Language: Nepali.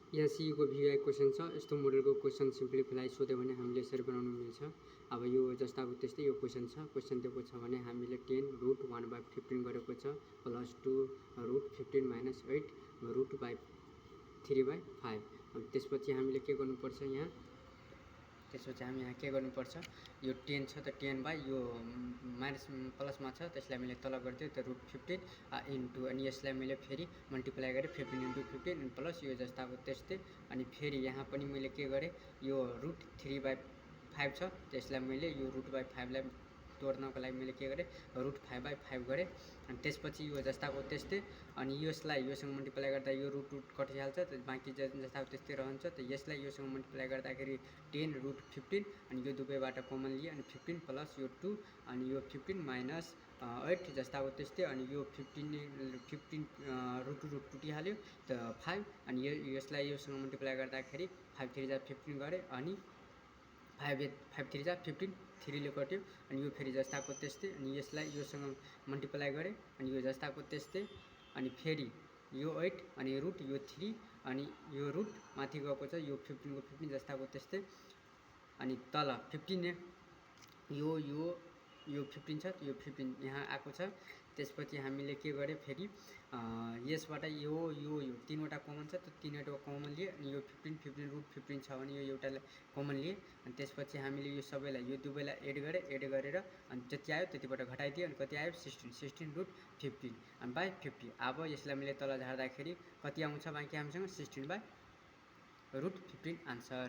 यहाँ सीको भिआई क्वेसन छ। यस्तो मोडलको क्वेसन सिम्प्लिफाई सोध्यो भने हामीले यसरी बनाउनु मिल्छ। अब यो जस्ताको त्यस्तै यो क्वेसन छ। क्वेसन दिएको छ भने हामीले 10√1/15 गरेको छ प्लस 2√15 माइनस 8√3/5। अब त्यसपछि हामीले के गर्नुपर्छ यहाँ हामी यहाँ के गर्नुपर्छ, यो 10 छ त 10 बाई यो माइनस प्लसमा छ त्यसलाई मैले तल गरिदियो त √15 इन्टु अनि यसलाई मैले फेरि मल्टिप्लाई गरेँ 15 इन्टु 15 प्लस यो जस्ताको त्यस्तै अनि फेरि यहाँ पनि मैले के गरेँ यो √3/5 छ त्यसलाई मैले यो √5 लाई तोड्नको लागि मैले के गरेँ √5/5 गरेँ अनि त्यसपछि यो जस्ताको त्यस्तै अनि यसलाई योसँग मल्टिप्लाई गर्दा यो रुट कटिहाल्छ त बाँकी जस्ताको त्यस्तै रहन्छ त यसलाई योसँग मल्टिप्लाई गर्दाखेरि 10√15 अनि यो दुवैबाट कमन लिए अनि 15 प्लस यो 2 अनि यो 15 माइनस 8 जस्ताको त्यस्तै अनि यो 15 रुट टुटिहाल्यो त 5 अनि यसलाई योसँग मल्टिप्लाई गर्दाखेरि 5 3 जा 15 गरेँ अनि 5 3 जा 15 3 ले कट्यो अनि यो फेरि जस्ताको त्यस्तै अनि यसलाई योसँग मल्टिप्लाई गरेँ अनि यो जस्ताको त्यस्तै अनि फेरि यो 8 अनि रुट यो 3 अनि यो रुट माथि गएको छ यो 15 को 15 जस्ताको त्यस्तै अनि तल 15 यो 15 छ यो 15 यहाँ आएको छ। त्यसपछि हामीले के गरे फेरि यसबाट यो तीनवटा कमन छ त तीनवटा कमन लिए अनि यो 15 रुट 15 छ भने यो एउटालाई कमन लिए अनि त्यसपछि हामीले यो सबैलाई यो दुवैलाई एड गरेर अनि जति आयो त्यतिबाट घटाइदियो अनि कति आयो 16 रुट 15 अनि बाई 50। अब यसलाई मैले तल झार्दाखेरि कति आउँछ बाँकी हामीसँग 16/√15 आन्सर।